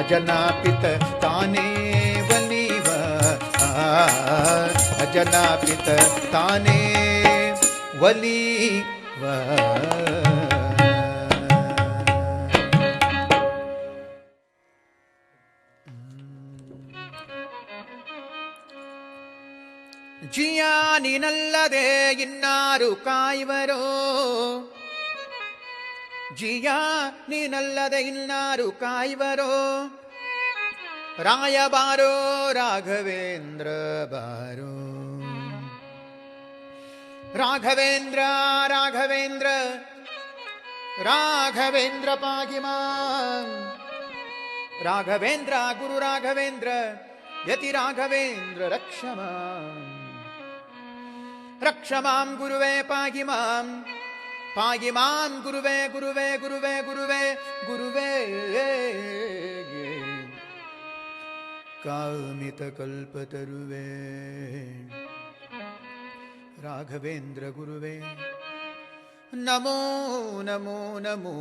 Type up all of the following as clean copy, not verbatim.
ಅಜನಾಪಿತ ತಾನೇ ಒಲಿವ ಅಜನಾಪಿತ ತಾನೇ ಒಲಿವ. ಜಿಯ ನೀನಲ್ಲದೆ ಇನ್ನಾರು ಕಾಯುವರೋ, ಜಿಯ ನೀನಲ್ಲದೆ ಇನ್ನಾರು ಕಾಯುವರೋ, ರಾಯ ಬಾರೋ ರಾಘವೇಂದ್ರ ಬಾರೋ. ರಾಘವೇಂದ್ರ ರಾಘವೇಂದ್ರ ರಾಘವೇಂದ್ರ ಪಾಗಿಮಾ, ರಾಘವೇಂದ್ರ ಗುರು ರಾಘವೇಂದ್ರ ಯತಿ ರಾಘವೇಂದ್ರ ರಕ್ಷಮಾ. ರಕ್ಷಮಾಂ ಗುರುವೇ ಪಾಗಿಮಾಂ, ಪಾಗಿಮಾಂ ಗುರುವೇ ಗುರುವೇ ಗುರುವೇ ಗುರುವೇ ಗುರುವೇ. ಕಾಮಿತ ಕಲ್ಪತರುವೇ ರಾಘವೇಂದ್ರ ಗುರುವೇ. ನಮೋ ನಮೋ ನಮೋ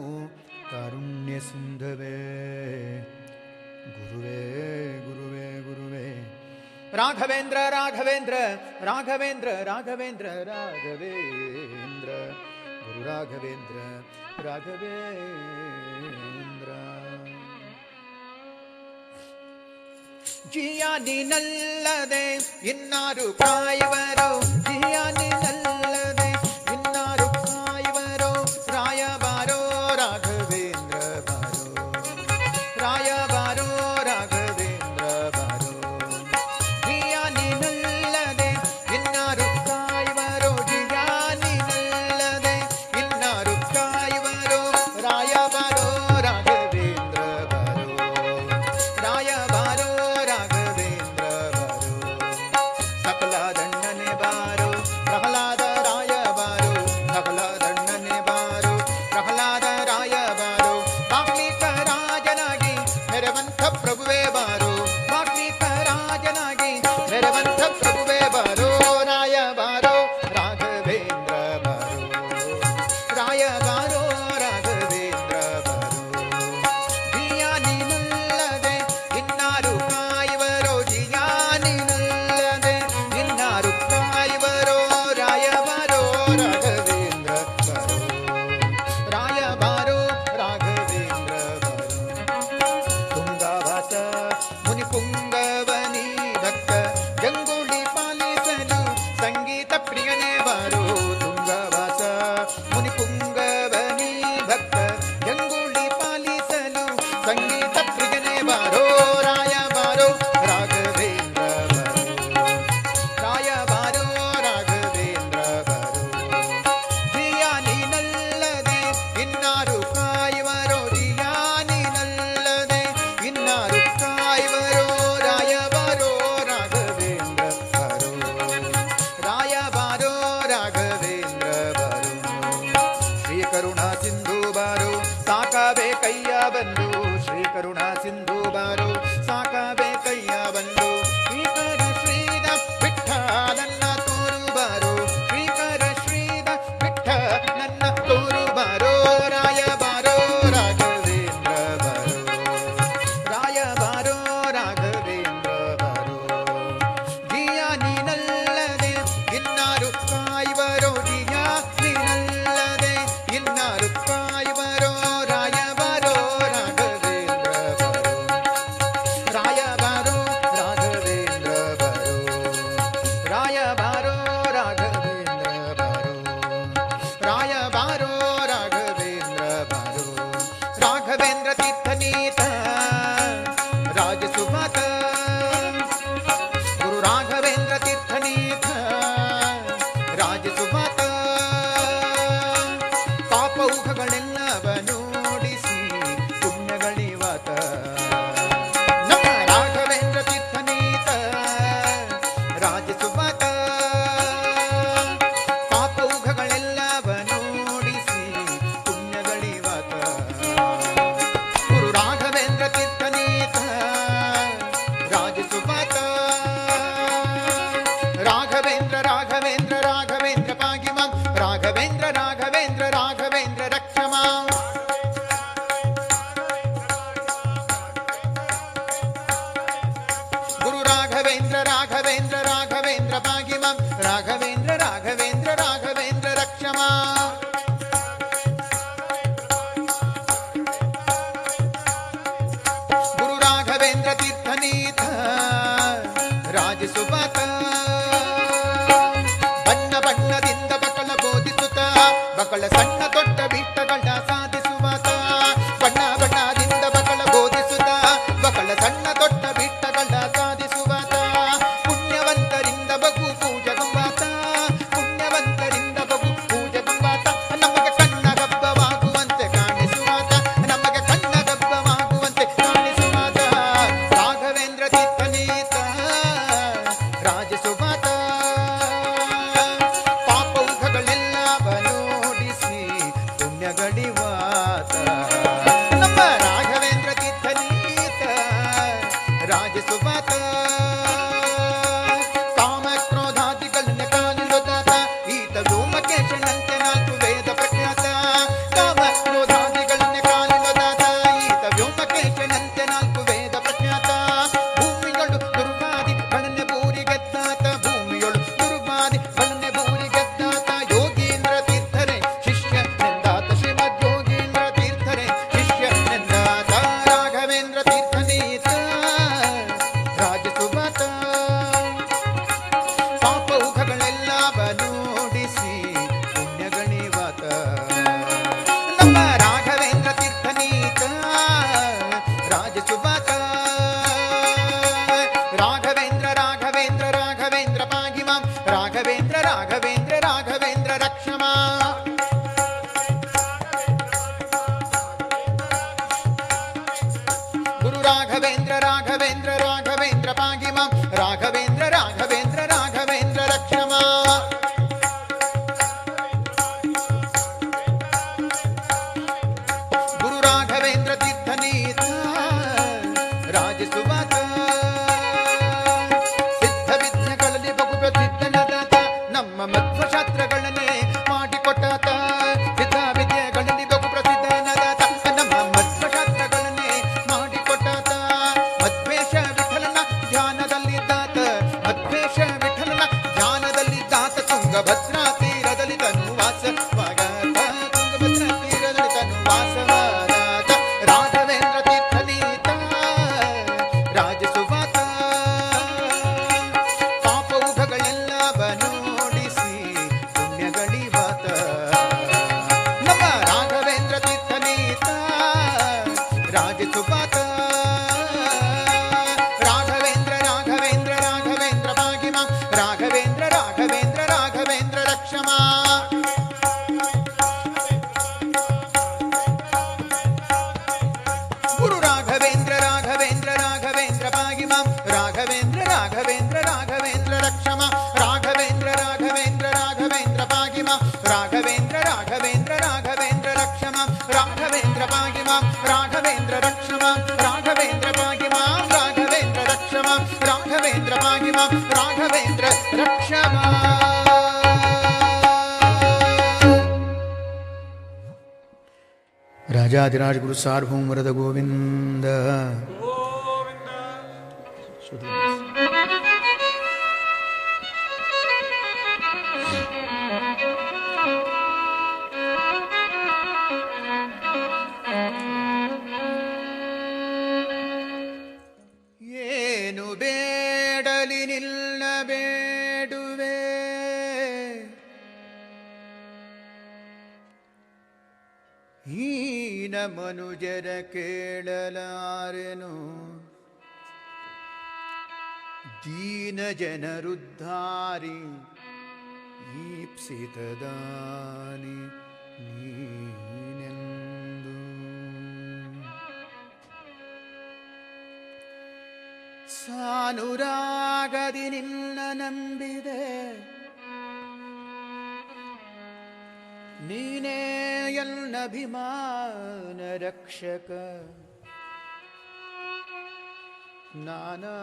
ಕಾರುಣ್ಯ ಸಿಂಧವೇ ಗುರುವೇ ಗುರುವೇ ಗುರುವೇ. ರಾಘವೇಂದ್ರ ರಾಘವೇಂದ್ರ ರಾಘವೇಂದ್ರ ರಾಘವೇಂದ್ರ ರಾಘವೇಂದ್ರ ಗುರು ರಾಘವೇಂದ್ರ ರಾಘವೇಂದ್ರ. ಜಿಯ ನೀನಲ್ಲದೆ ಇನ್ನಾರು ಕಾಯುವರೋ, ಜಿಯ ನೀನಲ್ಲದೆ ಇನ್ನಾರು ಕಾಯುವರೋ, ರಾಯ ಬಾರೋ ರಾಘವೇಂದ್ರ ಬಾರೋ, ರಾಯ ಬಾರೋ ರಾಘವೇಂದ್ರ ಬಾರೋ. ಜಿಯ ನೀನಲ್ಲದೆ ಇನ್ನಾರು ಕಾಯುವರೋ, ಜಿಯ ನೀನಲ್ಲದೆ ಇನ್ನಾರು ಕಾಯುವರೋ, ರಾಯ ಬಾರೋ ರಾಘವೇಂದ್ರ ಬಾರೋ, ರಾಯ ಬಾರೋ ರಾಘವೇಂದ್ರ ಬಾರೋ. ಸಕಲ ದಂಡನೆ ಬಾರೋ ಪ್ರಹ್ಲಾದ ರಾಯ ಬಾರೋ, ಸಕಲ ದಂಡನೆ ಬಾರೋ ಪ್ರಹ್ಲಾದ ರಾಯ ಬಾರೋ. ವಾಲ್ಮೀಕ ರಾಜನಾಗಿ ಮೆರವಂತ ಪ್ರಭುವೇ ಬಾರೋ, ವಾಲ್ಮೀಕ ರಾಜನಾಗಿ ಮೆರವಂತ ಪ್ರಭುವೇ ಬಾರೋ. ರಾಯ ಬಾರೋ ರಾಘವೇಂದ್ರ ಬಾರೋ, ರಾಯ ಬಾರೋ ರಾಘವೇಂದ್ರ ಬಾರೋ. ಜಿಯ ನೀನಲ್ಲದೆ ಇನ್ನಾರು ಕಾಯುವರೋ, ಜಿಯ ನೀನಲ್ಲದೆ ಇನ್ನಾರು ಕಾಯುವರೋ, ರಾಯ ಬಾರೋ ರಾಘವೇಂದ್ರ ಬಾರೋ, ರಾಯ ಬಾರೋ ರಾಘವೇಂದ್ರ ಬಾರೋ. ತುಂಗವಾಸ ಮುನಿ ಪುಂಗವನಿ ಭಕ್ತ ಗಂಗೂಲಿ ಪಾಲಿಸಲು ಸಂಗೀತ ಪ್ರಿಯನೇ ಬಾರೋ. ತುಂಗವಾಸ ಮುನಿ ಪುಂಗವನಿ ಭಕ್ತ ಗಂಗೂಲಿ ಪಾಲಿಸಲು ಸಂಗೀತ ಪ್ರಿಯನೇ ಬಾರೋ. ರಾಯ ಬಾರೋ ರಾಘವೇಂದ್ರ ಬಾರೋ, ರಾಯ ಬಾರೋ ರಾಘವೇಂದ್ರ ಬಾರೋ. ಜಿಯ ನೀನಲ್ಲದೆ ಇನ್ನಾರು ಕಾಯುವರೋ, ಜಿಯ ನೀನಲ್ಲದೆ ಇನ್ನಾರು ಕಾಯುವರೋ, ರಾಯ ಬಾರೋ ರಾಘವೇಂದ್ರ ಬಾರೋ, ರಾಯ ಬಾರೋ ರಾಘವೇಂದ್ರ ಬಾರೋ. ಶ್ರೀ ಕರುಣಾ ಸಿಂಧು ಬಾರೋ ಸಾಕಬೇಕಯ್ಯ ಬಂದು, ಶ್ರೀ ಕರುಣಾ ಸಿಂಧು ಬಾರೋ ಸಾಕಬೇಕಯ್ಯ ಬಂದು. ಶ್ರೀಕರ ಶ್ರೀದ ಬಿಟ್ಟ ನನ್ನ ತೋರು ಬಾರೋ, ಶ್ರೀಕರ ಶ್ರೀದ ಬಿಟ್ಟ ನನ್ನ ತೋರು ಬಾರೋ. ರಾಯ ಬಾರೋ ರಾಘವೇಂದ್ರ ಬಾರೋ, ರಾಯ ಬಾರೋ ರಾಘವೇಂದ್ರ ಬಾರೋ. ಜಿಯ ನೀನಲ್ಲದೆ ಇನ್ನಾರು ಕಾಯುವರೋ, ಜಿಯ ನೀನಲ್ಲದೆ ಇನ್ನಾರು ಕಾಯುವರೋ, ರಾಯ ಬಾರೋ ರಾಘವೇಂದ್ರ ಬಾರೋ, ರಾಘವೇಂದ್ರ ರಾಘವೇಂದ್ರ ರಾಘವೇಂದ್ರ ಭಾಗಿ ಮಾಂ ರಾಘವೇಂದ್ರ ರಾಘವೇಂದ್ರ ರಾಘವೇಂದ್ರ ರಕ್ಷ ಮಾಂ ಗುರು ರಾಘವೇಂದ್ರ ತೀರ್ಥನೀತ ರಾಜಸುಭಾತ ಬಣ್ಣ ಬಣ್ಣದಿಂದ ಬಕಳ ಬೋಧಿಸುತ್ತ ಬಕಳ ಸಣ್ಣ ದೊಡ್ಡ ಬಿಟ್ಟಗಳ ಸಾಧಿಸುವಾತ ಬಣ್ಣ ಬಣ್ಣದಿಂದ ಬಕಳ ಬೋಧಿಸುತ್ತ ಬಕಳ ಸಣ್ಣ ದೊಡ್ಡ ಬಿಟ್ಟಗಳ ಸಾಧಿಸುವಾತ ಪುಣ್ಯವಂತರಿಂದ ಬಗು ಪೂಜಗುವಾತ ಪುಣ್ಯವಂತರಿಂದ ಬಗು ಪೂಜಗುವಾತ ನಮಗೆ ಕಣ್ಣಗಬ್ಬವಾಗುವಂತೆ ಕಾಣಿಸುವಾತ ನಮಗೆ ಕಣ್ಣಗಬ್ಬವಾಗುವಂತೆ ಕಾಣಿಸುವಾತ ರಾಘವೇಂದ್ರ ತೀರ್ಥನೀತ ರಾಜಸುಭಾತ ಪಾಪೌಘಗಳೆಲ್ಲ ಬನೋಡಿಸಿ ಪುಣ್ಯಗಡಿವಾತ ನಮ್ಮ ರಾಘವೇಂದ್ರ ತೀರ್ಥನೀತ ರಾಜಸುಭಾತ ಕಾಮ ಕ್ರೋಧಾದಿಗಳನ್ನ ಕಾಲಿಲೊದಾತ ಈತ ವ್ಯೋಮಕೇಶನಂತೆ ನಾಲ್ಕು ವೇದ ಪ್ರಖ್ಯಾತ ಕಾಮ ಕ್ರೋಧಾದಿಗಳನ್ನ ಕಾಲಿಲೊದಾತ ಈತ ವ್ಯೋಮಕೇಶನಂತೆ ನಾಲ್ಕು ವೇದ ಪ್ರಖ್ಯಾತ ಭೂಮಿಗಳು ದುರ್ವಾದಿ ಗಣನೆ ಬೂರಿ ಗೆದ್ದಾತ ಭೂಮಿಯೊಳು ದುರ್ವಾದಿ ಗಣನೆ ಬೂರಿ ಗೆದ್ದಾತ ಯೋಗೀಂದ್ರ ತೀರ್ಥರೇ ಶಿಷ್ಯನೆಂದಾತ ಶ್ರೀಮದ್ ಯೋಗೀಂದ್ರ ತೀರ್ಥರೇ ಶಿಷ್ಯನೆಂದಾತ ರಾಘವೇಂದ್ರ ತೀರ್ಥನೀತ ರಾಜಸುಭಾತ ಪಾಪೌಘಗಳೆಲ್ಲ ಬನೋಡಿಸಿ ಪುಣ್ಯಗಣಿವಾತ ನಮ್ಮ ರಾಘವೇಂದ್ರ ತೀರ್ಥನೀತ ರಾಜಸುಭಾತ ರಾಘವೇಂದ್ರ ರಾಘವೇಂದ್ರ ರಾಘವೇಂದ್ರ ಪಾಗಿ ಮಾಂ ರಾಘವೇಂದ್ರ ರಾಘವೇಂದ್ರ ರಾಘವೇಂದ್ರ ರಕ್ಷ ಮಾಂ ಗುರು ರಾಘವೇಂದ್ರ ರಾಘವೇಂದ್ರ ರಾಘವೇಂದ್ರ ಪಾಗಿ ಮಾಂ ರಾಘವೇಂದ್ರ ರಾಘವೇಂದ್ರ ರಾಘವೇಂದ್ರ ರಕ್ಷ ಮಾಂ ಗುರು ರಾಘವೇಂದ್ರ ತೀರ್ಥನೀತ ರಾಜಸುಭಾತ ಸಿದ್ಧ ವಿದ್ಯೆಗಳಲ್ಲಿ ಬಹು ಪ್ರಸಿದ್ಧನಾದಾತ ನಮ್ಮ ಮಧ್ವಶಾಸ್ತ್ರಗಳನ್ನೇ ಮಾಡಿಕೊಟ್ಟಾತ ಸಿದ್ಧ ವಿದ್ಯೆಗಳಲ್ಲಿ ಬಹು ಪ್ರಸಿದ್ಧನಾದಾತ ನಮ್ಮ ಮಧ್ವಶಾಸ್ತ್ರಗಳನ್ನೇ ಮಾಡಿಕೊಟ್ಟಾತ ಮಧ್ವೇಶ ವಿಠಲನ ಧ್ಯಾನದಲ್ಲಿದ್ದಾತ ಮಧ್ವೇಶ ವಿಠಲನ ಧ್ಯಾನದಲ್ಲಿದ್ದಾತ ತುಂಗಭದ್ರಾ ತೀರದಲ್ಲಿ ತನು ವಾಸವಾಗಾತ ತುಂಗಭದ್ರಾ ತೀರದಲ್ಲಿ ತನು ವಾಸವಾದಾತ ರಾಘವೇಂದ್ರ ತೀರ್ಥನೀತ ರಾಜಸುಭಾತ ಪಾಪೌಘಗಳೆಲ್ಲ ಬನೋಡಿಸಿ ಪುಣ್ಯಗಣಿವಾತ ನಮ್ಮ ರಾಘವೇಂದ್ರ ತೀರ್ಥನೀತ ರಾಜಸುಭಾತ ರಾಘವೇಂದ್ರ ರಾಘವೇಂದ್ರ ರಾಘವೇಂದ್ರ ಭಾಗಿ ಮಾಂ ರಾಘವೇಂದ್ರ ರಾಘವೇಂದ್ರ ರಾಘವೇಂದ್ರ ರಕ್ಷ ಮಾಂ ಗುರು ರಾಘವೇಂದ್ರ ರಾಘವೇಂದ್ರ ರಾಘವೇಂದ್ರ ಭಾಗಿ ಮಾಂ ರಾಘವೇಂದ್ರ ರಾಘವೇಂದ್ರ ರಾಘವೇಂದ್ರ ರಕ್ಷ ಮಾಂ ರಾಘವೇಂದ್ರ ರಾಘವೇಂದ್ರ ರಾಘವೇಂದ್ರ ಭಾಗಿ ಮಾಂ ರಾಘವೇಂದ್ರ ರಾಘವೇಂದ್ರ ರಾಘವೇಂದ್ರ ರಕ್ಷ ಮಾಂ ರಾಘವೇಂದ್ರ ಭಾಗಿ ಮಾಂ ರಾಘವೇಂದ್ರ ರಕ್ಷ ಮಾಂ ರಾಘವೇಂದ್ರ ಭಾಗಿ ಮಾಂ ರಾಘವೇಂದ್ರ ರಕ್ಷ ಮಾಂ ರಾಘವೇಂದ್ರ ಭಾಗಿ ಮಾಂ ರಾಘವೇಂದ್ರ ರಕ್ಷ ಮಾಂ ರಾಜಾಧಿರಾಜ ಗುರು ಸಾರ್ವಭೌಮ ವರದ ಗೋವಿಂದ ಏನು ಬೇಡಲಿ ನಿಲ್ಲ ಬೇಡುವೆ ಹೀನ ಮನುಜರ ಕೇಳಲಾರೆನು ದೀನ ಜನರುದ್ಧಾರಿ ಈಪ್ಸಿತದಾನಿ ನೀನೆಂದು ಸಾನುರಾಗದಿ ನಿನ್ನ ನಂಬಿದೆ ನೀನೇ ಎನ್ನಭಿಮಾನ ರಕ್ಷಕ ನಾನಾ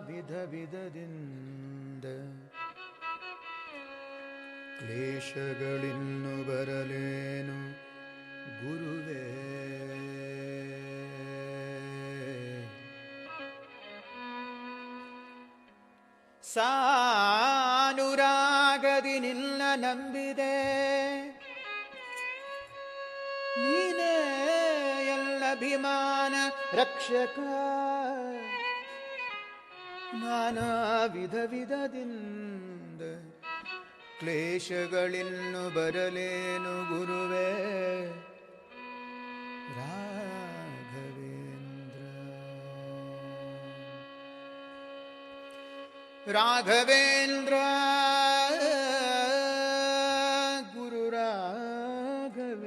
ವಿಧ ವಿಧದಿಂದ ಕ್ಲೇಶಗಳಿನ್ನು ಬರಲೇನು ಗುರುವೇ ಸಾನುರಾಗದಿ ನಿನ್ನ ನಂಬಿದೆ, ನೀನೇ ಎಲ್ಲ ಅಭಿಮಾನ ರಕ್ಷಕ. ನಾನಾ ವಿಧ ವಿಧದಿಂದ ಕ್ಲೇಶಗಳಿನ್ನು ಬರಲೇನು ಗುರುವೇ ರಾಘವೇಂದ್ರ. ರಾಘವೇಂದ್ರ ಗುರು ರಾಘವೇಂದ್ರ,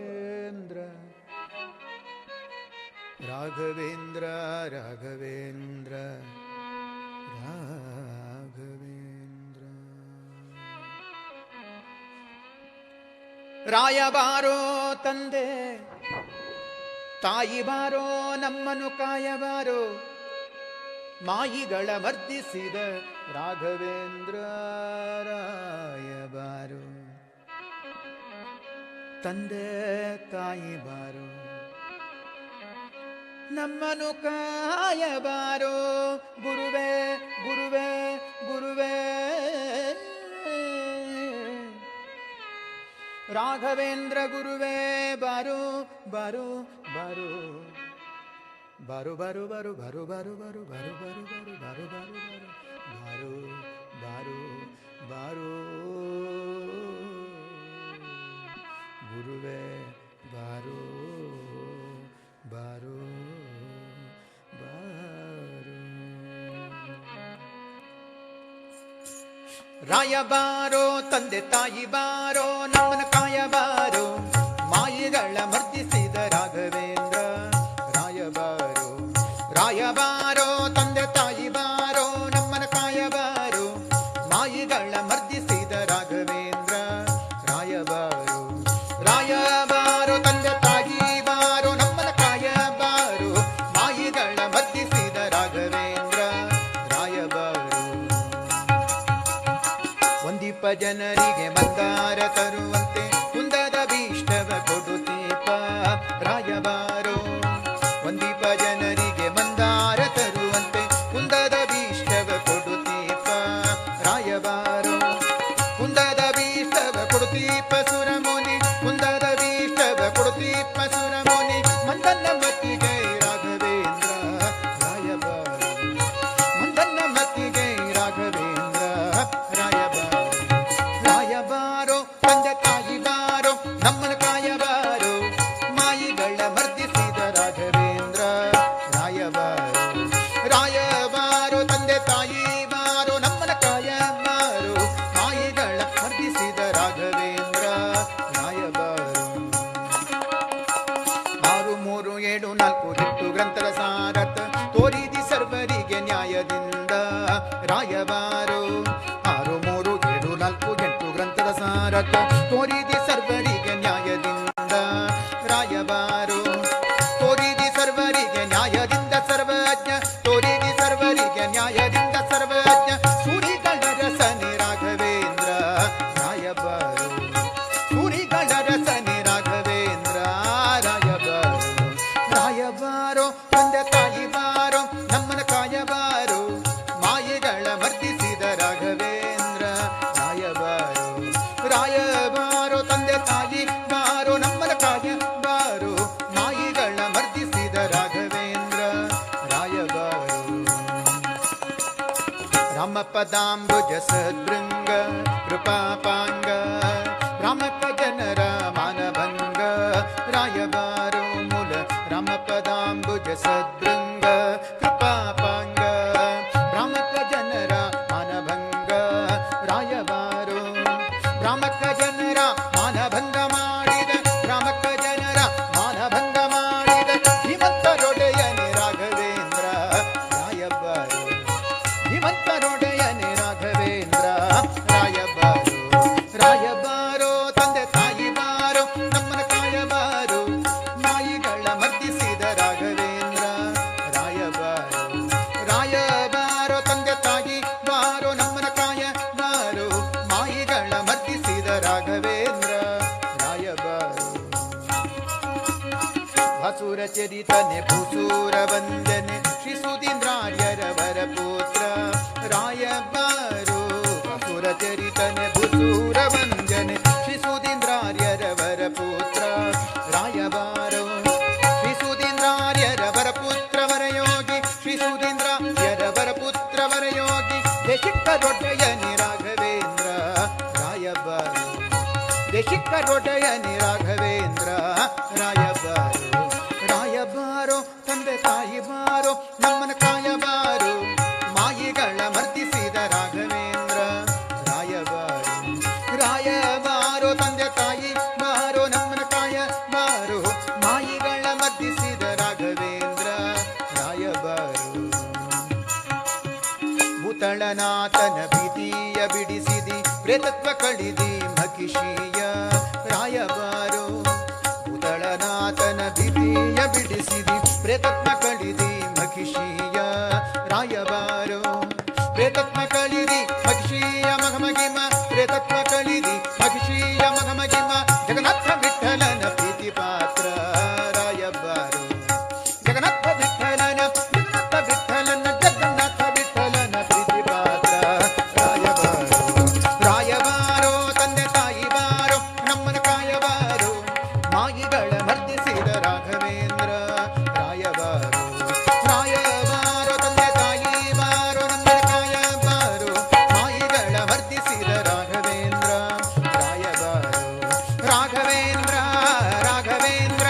ರಾಘವೇಂದ್ರ ರಾಘವೇಂದ್ರ ರಾಘವೇಂದ್ರ. ರಾಯ ಬಾರೋ ತಂದೆ ತಾಯಿ ಬಾರೋ ನಮ್ಮನ್ನು ಕಾಯಬಾರೋ, ಮಾಯಿಗಳ ಮರ್ದಿಸಿದ ರಾಘವೇಂದ್ರ ರಾಯ ಬಾರೋ. ತಂದೆ ತಾಯಿ ಬಾರೋ ನಮ್ಮನ್ನು ಕಾಯಬಾರೋ, ಗುರುವೇ ಗುರುವೇ ಗುರುವೇ ರಾಘವೇಂದ್ರ ಗುರುವೇ ಬಾರೋ ಬಾರೋ ಬಾರೋ ಬಾರು ಬಾರು ಬಾರು ಬಾರು ಬಾರು ಬಾರು ಬಾರು ಬಾರು ಬಾರು ಬಾರು ಬಾರು ಬಾರು ಬಾರು ಗುರುವೇ ಬಾರು ಬಾರು ಬಾರು. ರಾಯ ಬಾರೋ ತಂದೆ ತಾಯಿ ಬಾರೋ ನಮ್ಮನ ಕಾಯ ಬಾರೋ, ಮಾಯಿಗಳ ಮರ್ದಿಸಿದ ರಾಘವೇಂದ್ರ ರಾಯ ಬಾರೋ. ರಾಯ ಬಾರೋ ತಂದೆ ತಾಯಿ ಬಾರೋ ನಮ್ಮನ ಕಾಯ ಬಾರೋ, ಮಾಯಿಗಳ ಮರ್ದಿಸಿದ ರಾಘವೇಂದ್ರ ರಾಯ ಬಾರೋ. ರಾಯ ಬಾರೋ ತಂದೆ ತಾಯಿ ಬಾರೋ ನಮ್ಮನ ಕಾಯ ಬಾರೋ, ಮಾಯಿಗಳ ಮರ್ದಿಸಿದ ರಾಘವೇಂದ್ರ ರಾಯ ಬಾರೋ. ಒಂದೀಪ ಜನರಿಗೆ ಮಂದಾರ ತರುವಂತೆ ಕುಂದದ ಭೀಷ್ಟವ ಕೊಡುತ್ತೀಪ ರಾಯ ಬಾರೋ. ಒಂದೀಪ ಜನರಿಗೆ ಮಂದಾರ ತರುವಂತೆ ಕುಂದದ ಭೀಷ್ಟವ ಕೊಡುತ್ತೀಪ ರಾಯ ಬಾರೋ. ಕುಂದದ ಭೀಷ್ಟವ ಕೊಡುತ್ತೀಪ ಸುರಮುನಿ, ಕುಂದದ ಭೀಷ್ಟವ ಕೊಡುತ್ತೀಪ ಸುರಮುನಿ, ಮಂದನ್ನ ಮತ್ತಿಗೆ ರಾಘವೇಂದ್ರ ರಾಯ ಬಾರೋ. ಮಂದನ್ನ ಮತ್ತಿಗೆ ರಾಘವೇಂದ್ರ ರಾಯ ಬಾರೋ. ರಾಯ ಬಾರೋ ತಂದೆ ತಾಯಿ ಬಾರೋ ನಮ್ಮನ ಕಾಯ ಬಾರೋ, ಮಾಯಿಗಳ ಮರ್ದಿಸಿದ ರಾಘವೇಂದ್ರ ರಾಯ ಬಾರೋ. ರಾಯ ಬಾರೋ ತಂದೆ ತಾಯಿ ಬಾರೋ ನಮ್ಮನ ಕಾಯ ಬಾರೋ, ಮಾಯಿಗಳ ಮರ್ದಿಸಿದ ರಾಘವೇಂದ್ರ ರಾಯ ಬಾರೋ. 6 3 7 4 8 ಗ್ರಂಥದ ಸಾರಥ ತೋರಿದಿ ಸರ್ವರಿಗೆ ನ್ಯಾಯದಿಂದ ರಾಯ ಬಾರೋ. 6 3 7 4 8 ಗ್ರಂಥದ ಸಾರಥ ತೋರಿದಿ ಸರ್ವರಿಗೆ ನ್ಯಾಯದಿಂದ ರಾಯ ಬಾರೋ. ತೋರಿದಿ ಸರ್ವರಿಗೆ ನ್ಯಾಯದಿಂದ ಸರ್ವಜ್ಞ, ತೋರಿದಿ ಸರ್ವರಿಗೆ ನ್ಯಾಯದಿಂದ ಸರ್ವಜ್ಞ, ಸೂರಿಗಳ ರಸನೆ ರಾಘವೇಂದ್ರ ರಾಯ ಬಾರೋ. ಸೂರಿಗಳ ರಸನೆ ರಾಘವೇಂದ್ರ ರಾಯ ಬಾರೋ. ರಾಯ ಬಾರೋ ತಂದೆ ತಾಯಿ ಬಾರೋ ನಮ್ಮನ ಕಾಯ ಬಾರೋ, ಮಾಯಿಗಳ ಮರ್ದಿಸಿದ ರಾಘವೇಂದ್ರ ರಾಯ ಬಾರೋ. ರಾಯ ಬಾರೋ ತಂದೆ ತಾಯಿ ಬಾರೋ ನಮ್ಮನ ಕಾಯ ಬಾರೋ, ಮಾಯಿಗಳ ಮರ್ದಿಸಿದ ರಾಘವೇಂದ್ರ ರಾಯ ಬಾರೋ. ರಾಮಪದಾಂಬುಜ ಸದೃಂಗ ಕೃಪಾಪಾಂಗ, ರಾಮಪ್ಪ ಜನರ ಮಾನಭಂಗ ರಾಯ ಬಾರೋ. ಮೂಲ ರಾಮಪದಾಂಬುಜ ಸದೃಂಗ ಕೃಪಾಪಾಂಗ, ರಾಮಪ್ಪ ಜನರ ಮಾನಭಂಗ ರಾಯ ಬಾರೋ. ರಾಮಕ್ಕ ಜನರ ಮಾನಭಂಗ ಮಾಡಿದ, ರಾಮಕ್ಕ ಜನರ ಮಾನಭಂಗ ಮಾಡಿದ ಧೀಮಂತರೊಡೆಯನೆ ರಾಘವೇಂದ್ರ ರಾಯ ಬಾರೋ. ಧೀಮಂತರೊಡೆಯನೆ ರಾಘವೇಂದ್ರ ರಾಯ ಬಾರೋ. ರಾಯ ಬಾರೋ ತಂದೆ ತಾಯಿ ಬಾರೋ ನಮ್ಮನ ಕಾಯ ಬಾರೋ, ಮಾಯಿಗಳ ಮರ್ದಿಸಿದ ರಾಘವೇಂದ್ರ ರಾಯ ಬಾರೋ. ರಾಯ ಬಾರೋ ತಂದೆ ತಾಯಿ ಬಾರೋ ನಮ್ಮನ ಕಾಯ ಬಾರೋ, ಮಾಯಿಗಳ ಮರ್ದಿಸಿದ ರಾಘವೇಂದ್ರ ರಾಯ ಬಾರೋ. ಭಾಸುರ ಚರಿತನೆ ಭೂಸೂರ ವಂದನೆ ಶ್ರೀ ಸುಧೀಂದ್ರಾರ್ಯರ ವರ ಪುತ್ರ ರಾಯ ಬಾರೋ. ಸುಧೀಂದ್ರ ಯರವರ ಪುತ್ರ ವರಯೋಗಿ ದೇಶಿಕರೊಡೆಯನಿ ರಾಘವೇಂದ್ರ ರಾಯಬಾರು ದೇಶಿಕರೊಡೆಯನಿ ರಾಘವೇಂದ್ರ ರಾಯಬಾರು ರಾಯಬಾರೋ ತಂದೆ ತಾಯಿ ಬಾರೋ ನಮ್ಮನ ಕಾಯಬಾರು ಮಾಯಿಗಳ ಮರ್ದಿಸಿದ ರಾಘವೇಂದ್ರ ರಾಯಬಾರು ರಾಯಬಾರೋ ತಂದೆ ತಾಯಿ ಬಾರೋ ನಮ್ಮನ ಕಾಯಬಾರು ಮಾಯಿಗಳ ಮರ್ದಿಸಿದ ರಾಘವೇಂದ್ರ ರಾಯಬಾರು ಭೂತಳನಾಥನ ಭೀತಿಯ ಬಿಡಿಸಿದಿ ಪ್ರೇತತ್ವ ಕಳಿದಿ ಮಹಿಷಿಯ ರಾಯಬಾರು ಭೂತಳನಾಥನ ಭೀತಿಯ ಬಿಡಿಸಿದಿ ಪ್ರೇತತ್ವ ಕಳಿದಿ ಮಹಿಷಿಯ ರಾಯಬಾರು ಪ್ರೇತತ್ವ ಕಳಿದಿ ಮಹಿಷಿಯ ಮಗಮಗಿಮ ಪ್ರೇತತ್ವ ಕಳಿದಿ ಮಹಿಷಿಯ ಮಗಮಗಿಮ ಜಗನ್ನಾಥ ವಿಠಲನ ಪ್ರೀತಿ ಪಾತ್ರ ರಾಯಬಾರು ಜಗನ್ನಾಥ ವಿಠಲನ ಜಗನ್ನಾಥ ವಿಠಲನ ಪ್ರೀತಿ ಪಾತ್ರ ರಾಯಬಾರು ರಾಯಬಾರೋ ತಂದೆ ತಾಯಿ ಬಾರೋ ನಮ್ಮನ ಕಾಯಬಾರು ಮಾಯಿಗಳ ಮರ್ದಿಸಿದ ರಾಘವೇಂದ್ರ ರಾಯಬಾರು ರಾಯಬಾರೋ ತಂದೆ ತಾಯಿ ಬಾರೋ ನಮ್ಮನ ಕಾಯಬಾರು ಮಾಯಿಗಳ ಮರ್ದಿಸಿದ ರಾಘವೇಂದ್ರ ರಾಯಬಾರು ರಾಘವೇಂದ್ರ ರಾಘವೇಂದ್ರ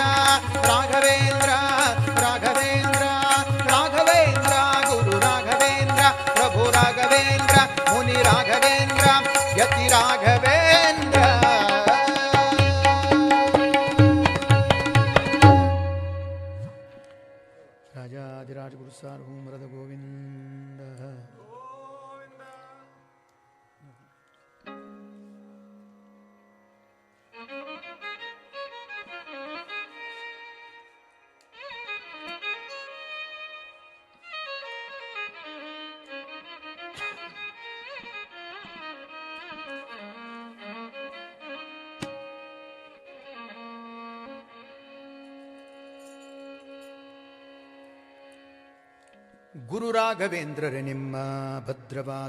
ರಾಘವೇಂದ್ರ ರಾಘವೇಂದ್ರ ರಾಘವೇಂದ್ರ ಗುರು ರಾಘವೇಂದ್ರ ಪ್ರಭು ರಾಘವೇಂದ್ರ ಮುನಿ ರಾಘವೇಂದ್ರ ಯತಿ ರಾಘವೇಂದ್ರ ರಾಜಾದಿರಾಜ ಗುರು ಸಾರ್ವಭೌಮರದ ಗೋವಿಂದ ಗುರು ರಾಘವೇಂದ್ರರೇ ನಿಮ್ಮ ಭದ್ರವಾದ